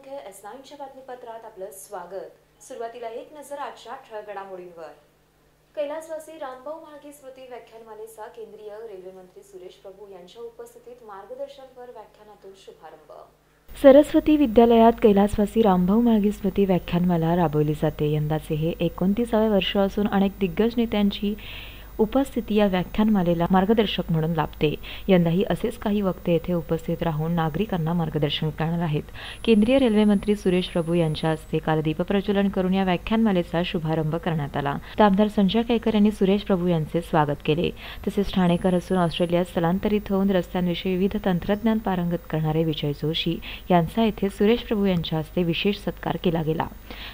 क्रमांक S9च्या बातमीपत्रात आपलं स्वागत। सुरुवातीला एक नजर आजच्या ठळक घडामोडींवर। कैलासवासी रामभाऊ म्हाळगी स्मृती व्याख्यानमालेचा केंद्रीय रेल्वे मंत्री सुरेश प्रभू यांच्या उपस्थितीत मार्गदर्शनपर व्याख्यानातून शुभारंभ। सरस्वती विद्यालयात कैलासवासी रामभाऊ म्हाळगी स्मृती व्याख्यानमाला राबवली जाते। यंदाचे हे 29वे वर्ष असून अनेक दिग्गज नेत्यांची उपस्थिती या व्याख्यानमालेला मार्गदर्शक म्हणून लाभते। यंदाही असेच काही वक्ते येथे उपस्थित राहून नागरिकांना मार्गदर्शन करणार आहेत। केंद्रीय रेल्वे मंत्री सुरेश प्रभू यांच्या हस्ते काल दीपप्रज्वलन करून या व्याख्यानमालेचा शुभारंभ करण्यात आला। आमदार संजय केळकर यांनी सुरेश प्रभू यांचे स्वागत केले। तसेच ठाणेकर असून ऑस्ट्रेलियात स्थलांतरित होऊन रस्त्यांविषयी विविध तंत्रज्ञान पारंगत करणारे विजय जोशी यांचा येथे सुरेश प्रभू यांच्या हस्ते विशेष सत्कार केला गेला।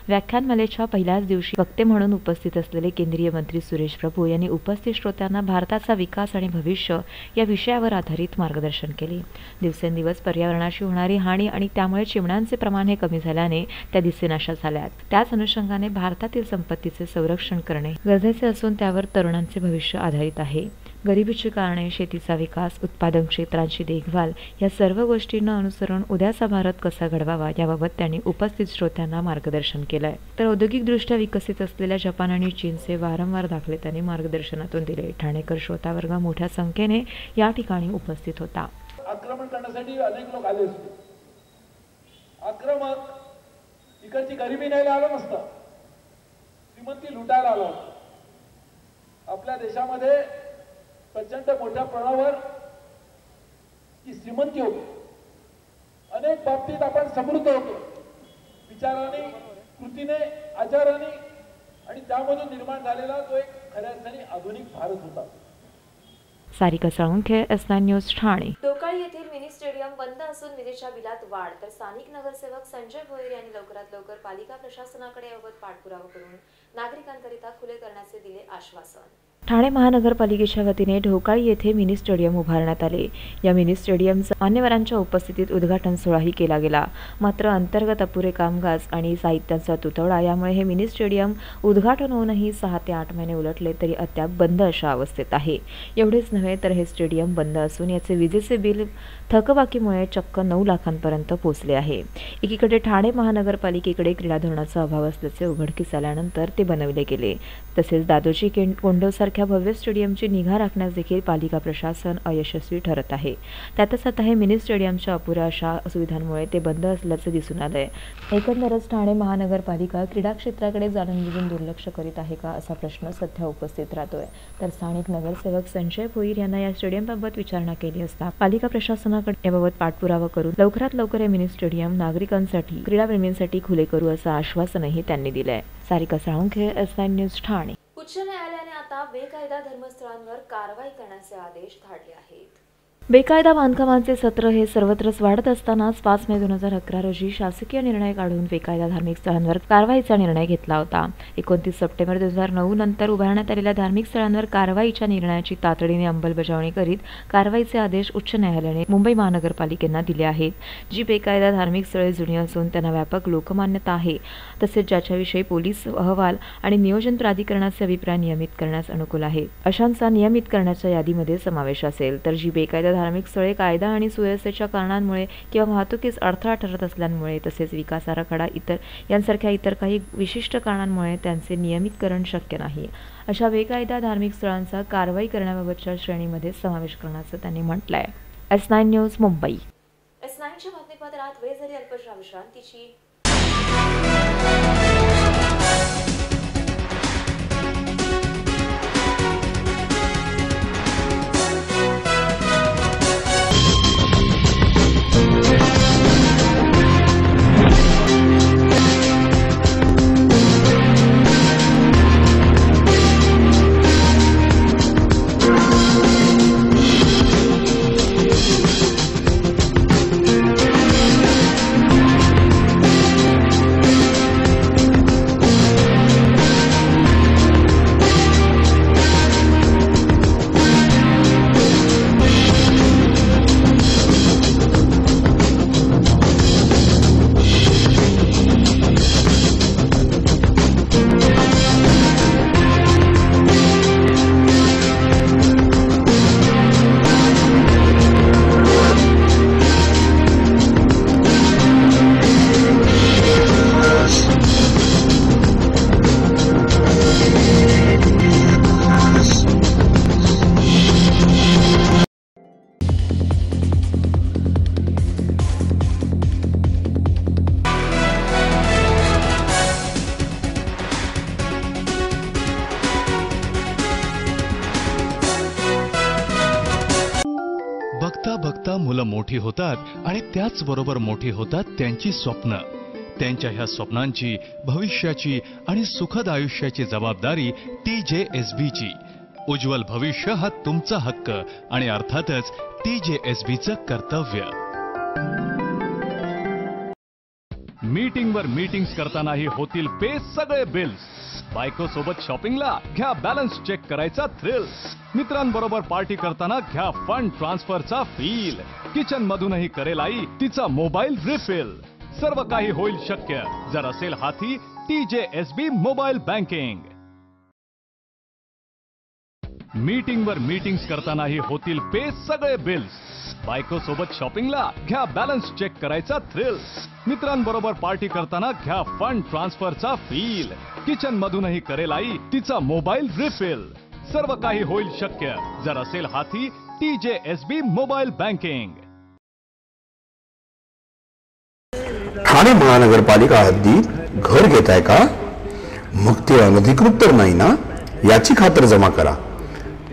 व्याख्यानमालेच्या पहिल्याच दिवशी वक्ते म्हणून उपस्थित असलेले केंद्रीय मंत्री सुरेश प्रभू यांनी उपस्थित श्रोत्यांना भारताचा विकास आणि भविष्य या विषयावर आधारित मार्गदर्शन केले। दिवसेंदिवस पर्यावरणाशी होणारी हानी आणि त्यामुळे चिमण्यांचे प्रमाण हे कमी झाल्याने त्या दिसेनाशा झाल्यात। त्याच अनुषंगाने भारतातील संपत्तीचे संरक्षण करणे गरजेचे असून त्यावर तरुणांचे भविष्य आधारित आहे। गरिबीची कारणे, शेतीचा विकास, उत्पादन क्षेत्रांची देखभाल या सर्व गोष्टींना अनुसरून उद्याचा भारत कसा घडवावा याबाबत त्यांनी उपस्थित श्रोत्यांना मार्गदर्शन केलंय। तर औद्योगिकदृष्ट्या विकसित असलेल्या जपान आणि चीनचे वारंवार दाखले त्यांनी मार्गदर्शनातून दिले। ठाणेकर श्रोता वर्ग मोठ्या संख्येने या ठिकाणी उपस्थित होता। आक्रमण करण्यासाठी अनेक लोक आले असते। आक्रमक इकडची गरिबी न्यायला आलं नसतं, श्रीमंती लुटायला आलं होतं। आपल्या देशामध्ये प्रचंड मोठ्या प्रमाणावर ही श्रीमंती होती। अनेक बाबतीत आपण समृद्ध होतो, विचाराने, कृतीने, आचाराने, आणि त्यामधून निर्माण झालेला तो एक खऱ्या अर्थाने आधुनिक भारत होता। Sarika Salunkhe, S9 news, Thane. ढोकाळी येथील मिनी स्टेडियम बंद असून विजेच्या बिलात वाढ, तर स्थानिक नगरसेवक संजय भोयर यांनी लवकरात लवकर पालिका प्रशासनाकडे याबाबत पाठपुरावा करून नागरिकांकरिता खुले करण्याचे दिले आश्वासन। ठाणे महानगरपालिकेच्या वतीने ढोकाळी येथे मिनी स्टेडियम उभारण्यात आले। या मिनी स्टेडियमचा मान्यवरांच्या उपस्थितीत उद्घाटन सोहळाही केला गेला। मात्र अंतर्गत अपुरे कामकाज आणि साहित्याचा तुटवडा यामुळे हे मिनी स्टेडियम उद्घाटन होऊनही 6 ते 8 महिने उलटले तरी अद्याप बंद अशा अवस्थेत आहे। एवढेच नव्हे तर हे स्टेडियम बंद असून याचे विजेचे बिल थकबाकीमुळे चक्क 9 लाखांपर्यंत पोहोचले आहे। एकीकडे ठाणे महानगरपालिकेकडे क्रीडा धोरणाचा अभाव असल्याचे उघडकीस आल्यानंतर ते बनवले गेले। तसेच दादोजी कोंडोसारख्या भव्य स्टेडियमची निगा राखण्यास देखील पालिका प्रशासन अयशस्वी ठरत आहे। त्यातच आता हे मिनी स्टेडियमच्या अपुऱ्या अशा सुविधांमुळे ते बंद असल्याचे दिसून आलंय। एकंदरच ठाणे महानगरपालिका क्रीडा क्षेत्राकडे जाणून दुर्लक्ष करीत आहे का असा प्रश्न सध्या उपस्थित राहतोय। तर स्थानिक नगरसेवक संजय भोईर यांना या स्टेडियमबाबत विचारणा केली असता पालिका प्रशासनाकडे याबाबत पाठपुरावा करून लवकरात लवकर हे मिनी स्टेडियम नागरिकांसाठी, क्रीडाप्रेमींसाठी खुले करू असं आश्वासनही त्यांनी दिलंय। Sarika Salunkhe, S9 news, Thane. उच्च न्यायालयाने आता बेकायदा धर्मस्थळांवर कारवाई करण्याचे आदेश धाडले आहेत। बेकायदा बांधकामांचे सत्र हे सर्वत्रच वाढत असतानाच 5 मे 2011 रोजी शासकीय निर्णय काढून बेकायदा धार्मिक स्थळांवर कारवाईचा निर्णय घेतला होता। 29 सप्टेंबर 2009 नंतर उभारण्यात आलेल्या धार्मिक स्थळांवर कारवाईच्या निर्णयाची तातडीने अंमलबजावणी करीत कारवाईचे आदेश उच्च न्यायालयाने मुंबई महानगरपालिकेला दिले आहेत। जी बेकायदा धार्मिक स्थळे जुनी असून त्यांना व्यापक लोकमान्यता आहे, तसेच ज्याच्याविषयी पोलीस अहवाल आणि नियोजन प्राधिकरणाचे अभिप्राय नियमित करण्यास अनुकूल आहे, अशांचा नियमित करण्याच्या यादीमध्ये समावेश असेल। तर जी बेकायदा धार्मिक स्थळे कायदा आणि सुव्यवस्थेच्या कारणांमुळे किंवा वाहतुकीस अडथळा ठरत असल्यामुळे तसेच विकास आराखडा यांसारख्या इतर काही विशिष्ट कारणांमुळे त्यांचे नियमितकरण शक्य नाही, अशा बेकायदा धार्मिक स्थळांचा कारवाई करण्याबाबतच्या श्रेणीमध्ये समावेश करण्याचं त्यांनी म्हटलंय। S9 news, Mumbai. S9च्या बातमीपत्रात वेळ झाली अल्पशा विश्रांतीची। मुलं मोठी होतात आणि त्याचबरोबर मोठी होतात त्यांची स्वप्न. त्यांच्या ह्या स्वप्नांची, भविष्याची आणि सुखद आयुष्याची जबाबदारी TJSBची. उज्ज्वल भविष्य हा तुमचा हक्क आणि अर्थातच TJSBचं कर्तव्य. मीटिंगवर मीटिंग्स करतानाही होतील पे सगळे बिल्स. बायको सोबत शॉपिंगला घ्या बॅलन्स चेक करायचा थ्रिल. मित्रांबरोबर पार्टी करताना घ्या फंड ट्रान्सफरचा फील. किचन मधूनही करेल आई तिचा मोबाईल रिफिल. सर्व काही होईल शक्य जर असेल हाती TJSB मोबाईल बँकिंग. मीटिंगवर मीटिंग्स करतानाही होतील पे सगळे बिल्स. बायको सोबत शॉपिंगला घ्या बॅलन्स चेक करायचा थ्रिल. मित्रांबरोबर पार्टी करताना घ्या फंड ट्रान्सफरचा फील. किचन मधूनही करेल आई तिचा मोबाईल रिफिल. सर्व काही होईल शक्य जर असेल हाती TJSB मोबाईल बँकिंग. ठाणे महानगरपालिका हद्दीत घर घेताय का? मग ते अनधिकृत तर नाही ना, याची खातरजमा करा.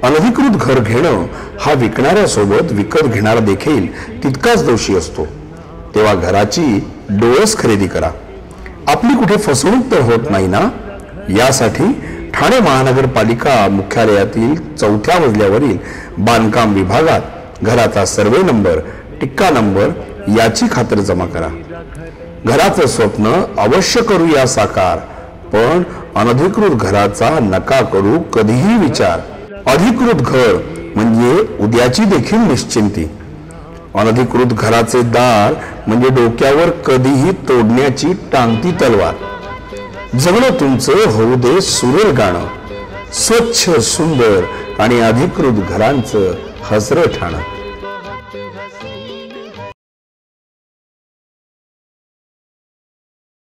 अनधिकृत घर घेणं हा विकणाऱ्यासोबत विकत घेणारा देखील तितकाच दोषी असतो. तेव्हा घराची डोळस खरेदी करा. आपली कुठे फसवणूक तर होत नाही ना, यासाठी ठाणे महानगरपालिका मुख्यालयातील 4थ्या मजल्यावरील बांधकाम विभागात घराचा सर्वे नंबर, टिक्का नंबर याची खातरजमा करा. घराचं स्वप्न अवश्य करूया साकार, पण अनधिकृत घराचा नका करू कधीही विचार. अधिकृत घर म्हणजे उद्याची देखील निश्चिंती. अनधिकृत घराचे दार म्हणजे डोक्यावर कधीही तोडण्याची टांगती तलवार. जगणं तुमचं होऊ दे सुरेल गाणं. स्वच्छ, सुंदर आणि अधिकृत घरांचं हसरं ठाणं.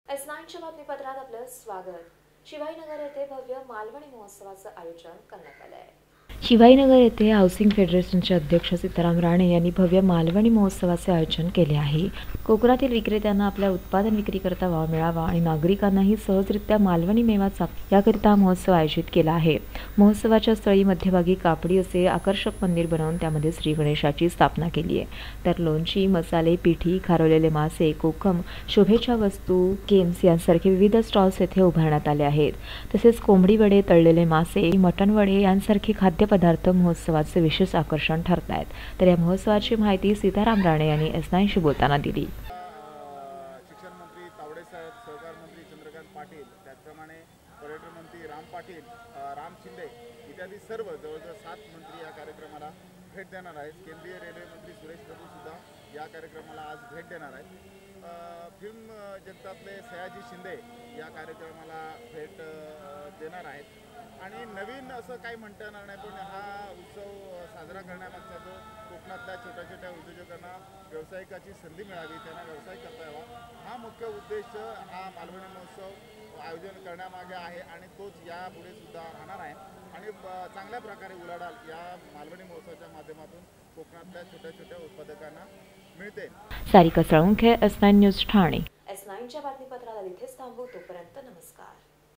S9च्या बातमीपत्रात आपलं स्वागत. शिवाजीनगर येथे भव्य मालवणी महोत्सवाचं आयोजन करण्यात आलं आहे. शिवाजीनगर येथे हाऊसिंग फेडरेशनचे अध्यक्ष सीताराम राणे यांनी भव्य मालवणी महोत्सवाचे आयोजन केले आहे. कोकणातील विक्रेत्यांना आपल्या उत्पादन विक्रीकरता वाव मिळावा आणि नागरिकांनाही सहजरित्या मालवणी मेवा याकरिता महोत्सव आयोजित केला आहे. महोत्सवाच्या स्थळी मध्यभागी कापडी असे आकर्षक मंदिर बनवून त्यामध्ये श्री गणेशाची स्थापना केली आहे. तर लोणची, मसाले, पिठी, खारवलेले मासे, कोकम, शोभेच्या वस्तू, गेम्स यांसारखे विविध स्टॉल्स येथे उभारण्यात आले आहेत. तसेच कोंबडी वडे, तळलेले मासे, मटण वडे यांसारखे खाद्यपदार्थ महोत्सवाचे विशेष आकर्षण ठरत आहेत. तर या महोत्सवाची माहिती सीताराम राणे यांनी S9शी बोलताना दिली. शिक्षण मंत्री तावडे साहेब, सहकार मंत्री चंद्रकांत पाटील, त्याचप्रमाणे पर्यटन मंत्री राम पाटील, राम शिंदे इत्यादी सर्व जवळजवळ 7 मंत्री या कार्यक्रमाला भेट देणार आहेत. केंद्रीय रेल्वे मंत्री सुरेश प्रभू सुद्धा या कार्यक्रमाला आज भेट देणार आहेत. फिल्म जगतातले सयाजी शिंदे या कार्यक्रमाला भेट देणार आहेत. आणि नवीन असं काही म्हणता येणार नाही, पण हा उत्सव साजरा करण्यामागचा जो कोकणातल्या छोट्या छोट्या उद्योजकांना व्यावसायिकाची संधी मिळावी, त्यांना व्यवसाय करता यावा, हा मुख्य उद्देश हा मालवणी महोत्सव आयोजन करण्यामागे आहे. आणि तोच यापुढे सुद्धा राहणार आहे. आणि चांगल्या प्रकारे उलाढाल या मालवणी महोत्सवाच्या माध्यमातून कोकणातल्या छोट्या छोट्या उत्पादकांना मिळते. Sarika Salunkhe, S9 news Thane. S9च्या बातमीपत्राला इथेच थांबू. तोपर्यंत नमस्कार.